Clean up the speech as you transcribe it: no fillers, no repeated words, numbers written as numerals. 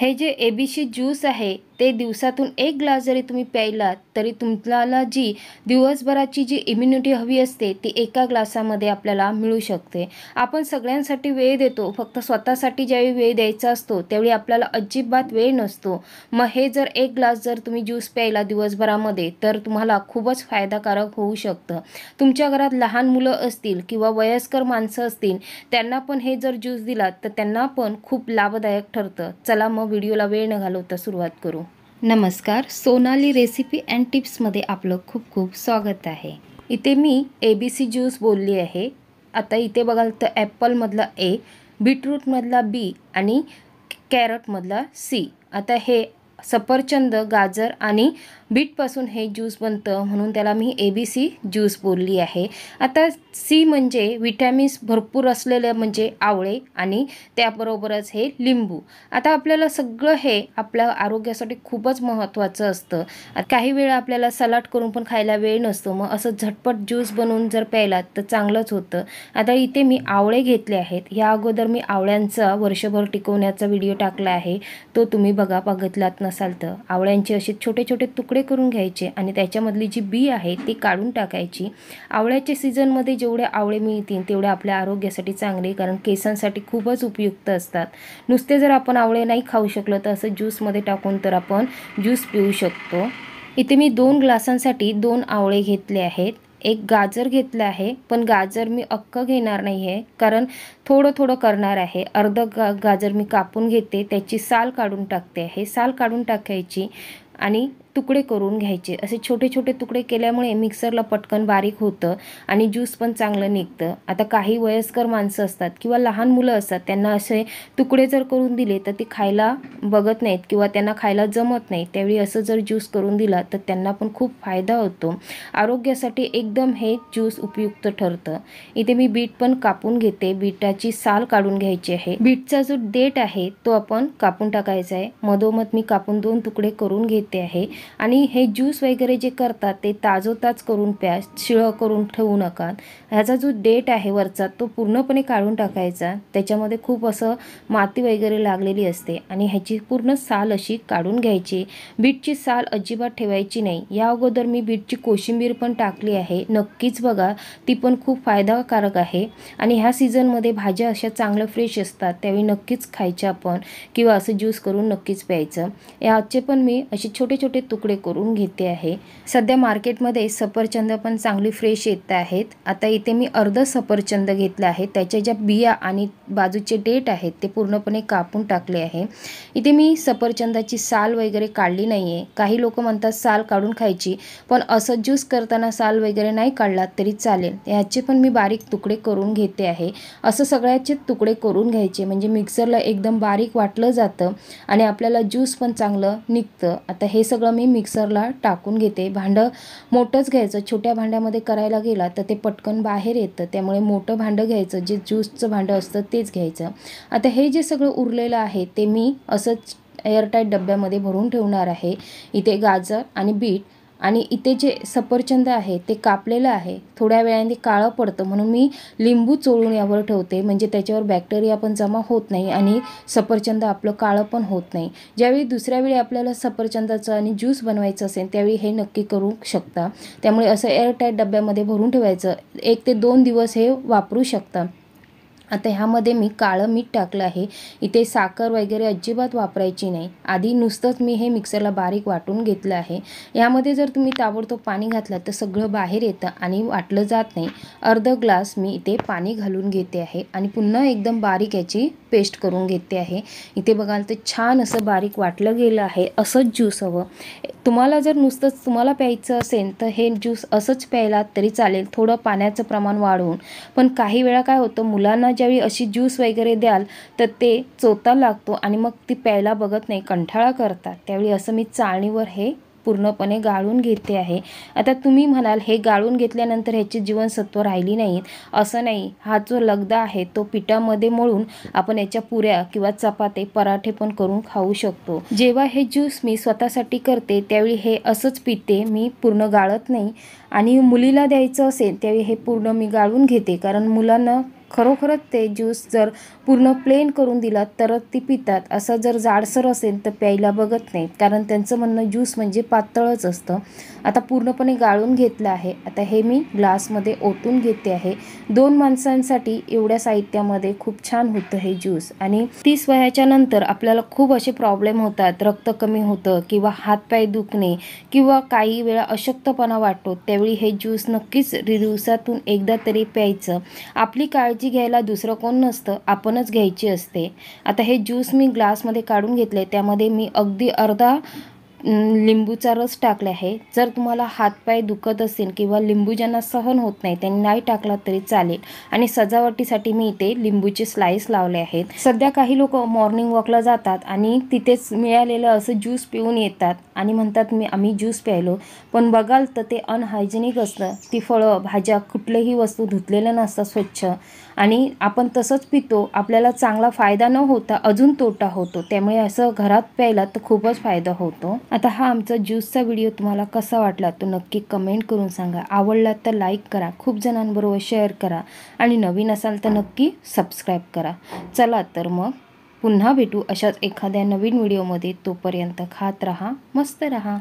हे जे ABC juice आहे ते दिवसातून 1 ग्लास जरी तुम्ही प्यायलात तरी तुम्हाला जी दिवसभराची जी इम्युनिटी हवी असते ती एका ग्लासामध्ये आपल्याला मिळू शकते। आपण सगळ्यांसाठी वेळ देतो, फक्त स्वतःसाठी ज्यावेळी वेळ द्यायचा असतो त्यावेळी आपल्याला अजिबात वेळ नसतो। मग हे जर 1 ग्लास जर तुम्ही ज्यूस प्यायला दिवसभरामध्ये तर तुम्हाला खूपच फायदाकारक होऊ शकतं। तुमच्या घरात लहान मुलं असतील किंवा वयस्कर माणसं असतील त्यांना पण हे जर ज्यूस दिलात तर त्यांना पण खूप लाभदायक ठरतं। चला मग व्हिडिओला वेळ न घालवता सुरुवात करू। नमस्कार, सोनाली रेसिपी अँड टिप्समध्ये आपलं खूप खूप स्वागत आहे। इथे मी ABC ज्यूस बोलली आहे। आता इथे बघाल तर ॲपलमधला A, बीटरूटमधला B आणि कॅरटमधला C। आता हे सफरचंद, गाजर आणि बीटपासून हे ज्यूस बनतं म्हणून त्याला मी ABC ज्यूस बोलली आहे। आता C म्हणजे विटॅमिन्स भरपूर असलेले म्हणजे आवळे आणि त्याबरोबरच हे लिंबू। आता आपल्याला सगळं हे आपल्या आरोग्यासाठी खूपच महत्त्वाचं असतं। काही वेळा आपल्याला सलाड करून पण खायला वेळ नसतो, मग असं झटपट ज्यूस बनवून जर प्यायलात तर चांगलंच होतं। आता इथे मी आवळे घेतले आहेत। या अगोदर मी आवळ्यांचा वर्षभर टिकवण्याचा व्हिडिओ टाकला आहे, तो तुम्ही बघितलात नसाल तर। आवळ्यांचे असे छोटे छोटे तुकडे करून घ्यायचे आणि त्याच्यामधली जी बी आहे ती काढून टाकायची। आवळ्याच्या सीझनमध्ये जेवढे आवळे मिळतील तेवढे आपल्या आरोग्यासाठी चांगले, कारण केसांसाठी खूपच उपयुक्त असतात। नुसते जर आपण आवळे नाही खाऊ शकलो तर असं ज्यूसमध्ये टाकून तर आपण ज्यूस पिऊ शकतो। इथे मी 2 ग्लासांसाठी 2 आवळे घेतले आहेत। एक गाजर घेतलं आहे, पण गाजर मी अख्खं घेणार नाही आहे कारण थोडं थोडं करणार आहे। गाजर मी कापून घेते, त्याची साल काढून टाकते आहे। साल काढून टाकायची आणि तुकडे करून घ्यायचे। असे छोटे छोटे तुकडे केल्यामुळे मिक्सरला पटकन बारीक होतं आणि ज्यूस पण चांगलं निघतं। आता काही वयस्कर माणसं असतात किंवा लहान मुलं असतात, त्यांना असे तुकडे जर करून दिले तर ते खायला बघत नाहीत किंवा त्यांना खायला जमत नाही, त्यावेळी असं जर ज्यूस करून दिला तर त्यांना पण खूप फायदा होतो। आरोग्यासाठी एकदम हे ज्यूस उपयुक्त ठरतं। इथे मी बीट पण कापून घेते, बीटाची साल काढून घ्यायची आहे। बीटचा जो देठ आहे तो आपण कापून टाकायचा आहे। मधोमध मी कापून 2 तुकडे करून घेते आहे आणि हे ज्यूस वगैरे जे करतात ते ताजोताज करून प्या, शिळं करून ठेवू नका। ह्याचा जो देठ आहे वरचा तो पूर्णपणे काढून टाकायचा, त्याच्यामध्ये खूप असं माती वगैरे लागलेली असते आणि ह्याची पूर्ण साल अशी काढून घ्यायची। बीटची साल अजिबात ठेवायची नाही। या अगोदर मी बीटची कोशिंबीर पण टाकली आहे, नक्कीच बघा, ती पण खूप फायदाकारक आहे। आणि ह्या सीझनमध्ये भाज्या अशा चांगल्या फ्रेश असतात, त्यावेळी नक्कीच खायच्या आपण किंवा असं ज्यूस करून नक्कीच प्यायचं। याचे पण मी असे छोटे छोटे तुकडे करून घेते आहे। सध्या मार्केटमध्ये सफरचंद पण चांगली फ्रेश येत आहेत। आता इथे मी अर्ध सफरचंद घेतलं आहे, त्याच्या ज्या बिया आणि बाजूचे देठ आहेत ते पूर्णपणे कापून टाकले आहे। इथे मी सफरचंदाची साल वगैरे काढली नाही आहे। काही लोक म्हणतात साल काढून खायची, पण असं ज्यूस करताना साल वगैरे नाही काढलात तरी चालेल। ह्याचे पण मी बारीक तुकडे करून घेते आहे। असं सगळ्याचे तुकडे करून घ्यायचे म्हणजे मिक्सरला एकदम बारीक वाटलं जातं आणि आपल्याला ज्यूस पण चांगलं निघतं। आता हे सगळं मी मिक्सरला टाकून घेते। भांडं मोठंच घ्यायचं, छोट्या भांड्यामध्ये करायला गेला तर ते पटकन बाहेर येतं, त्यामुळे मोठं भांडं घ्यायचं, जे ज्यूसचं भांडं असतं तेच घ्यायचं। आता हे जे सगळं उरलेलं आहे ते मी असंच एअरटाईट डब्यामध्ये भरून ठेवणार आहे। इथे गाजर आणि बीट आणि इथे जे सफरचंद आहे ते कापलेलं आहे, थोड्या वेळाने काळं पडतं म्हणून मी लिंबू चोळून यावर ठेवते, म्हणजे त्याच्यावर बॅक्टेरिया पण जमा होत नाही आणि सफरचंद आपलं काळं पण होत नाही। ज्यावेळी दुसऱ्या वेळी आपल्याला सफरचंदाचं आणि ज्यूस बनवायचं असेल त्यावेळी हे नक्की करू शकता। त्यामुळे असं एअरटाईट डब्यामध्ये भरून ठेवायचं, 1 ते 2 दिवस हे वापरू शकता। आता ह्यामध्ये मी काळं मीठ टाकलं आहे। इथे साखर वगैरे अजिबात वापरायची नाही। आधी नुसतंच मी हे मिक्सरला बारीक वाटून घेतलं आहे। यामध्ये जर तुम्ही ताबडतोब पाणी घातलं तर सगळं बाहेर येतं आणि वाटलं जात नाही। अर्ध ग्लास मी इथे पाणी घालून घेते आहे आणि पुन्हा एकदम बारीक याची पेस्ट करून घेते आहे। इथे बघाल तर छान असं बारीक वाटलं गेलं आहे। असंच ज्यूस हवं तुम्हाला, जर नुसतंच तुम्हाला प्यायचं असेल तर हे ज्यूस असंच प्यायला तरी चालेल, थोडं पाण्याचं प्रमाण वाढवून। पण काही वेळा काय होतं, मुलांना ज्यावेळी अशी ज्यूस वगैरे द्याल तर ते चोता लागतो आणि मग ती प्यायला बघत नाही, कंटाळा करतात। त्यावेळी असं मी चाळणीवर हे पूर्णपणे गाळून घेते आहे। आता तुम्ही म्हणाल हे गाळून घेतल्यानंतर ह्याची जीवनसत्व राहिली नाहीत, असं नाही। हा जो लगदा आहे तो पिठामध्ये मळून आपण याच्या पुऱ्या किंवा चपाती, पराठे पण करून खाऊ शकतो। जेव्हा हे ज्यूस मी स्वतःसाठी करते त्यावेळी हे असंच पिते, मी पूर्ण गाळत नाही। आणि मुलीला द्यायचं असेल त्यावेळी हे पूर्ण मी गाळून घेते, कारण मुलांना खरोखरच ते ज्यूस जर पूर्ण प्लेन करून दिला तरच ती पितात. असं जर जाडसर असेल तर प्यायला बघत नाही, कारण त्यांचं म्हणणं ज्यूस म्हणजे पातळच असतं. आता पूर्णपणे गाळून घेतलं आहे. आता हे मी ग्लासमध्ये ओतून घेते आहे. 2 माणसांसाठी एवढ्या साहित्यामध्ये खूप छान होतं हे ज्यूस. आणि 30 वयाच्या नंतर आपल्याला खूप असे प्रॉब्लेम होतात, रक्त कमी होतं किंवा हातपाय दुखणे किंवा काही वेळा अशक्तपणा वाटतो, त्यावेळी हे ज्यूस नक्कीच दिवसातून एकदा तरी प्यायचं. आपली काळजी घ्यायला दुसरं कोण नसतं, आपणच घ्यायची असते. आता हे ज्यूस मी ग्लासमध्ये काढून घेतले, त्यामध्ये मी अगदी अर्धा लिंबूचा रस टाकला आहे. जर तुम्हाला हातपाय दुखत असेल किंवा लिंबू ज्यांना सहन होत नाही त्यांनी नाही टाकला तरी चालेल. आणि सजावटीसाठी मी इथे लिंबूचे स्लाइस लावले आहेत. सध्या काही लोक मॉर्निंग वॉकला जातात आणि तिथेच मिळालेलं असं ज्यूस पिऊन येतात आणि म्हणतात आम्ही ज्यूस प्यायलो, पण बघाल तर ते अनहायजेनिक असतं. ती फळं भाज्या कुठल्याही वस्तू धुतलेल्या नसतात स्वच्छ, आणि आपण तसंच पितो. आपल्याला चांगला फायदा न होता अजून तोटा होतो. त्यामुळे असं घरात प्यायला तर खूपच फायदा होतो. आता हा आमचा ज्यूसचा व्हिडिओ तुम्हाला कसा वाटला तो नक्की कमेंट करून सांगा. आवडला तर लाईक करा, खूप जणांबरोबर शेअर करा आणि नवीन असाल तर नक्की सबस्क्राईब करा. चला तर मग पुन्हा भेटू अशाच एखाद्या नवीन व्हिडिओमध्ये. तोपर्यंत खात रहा, मस्त रहा.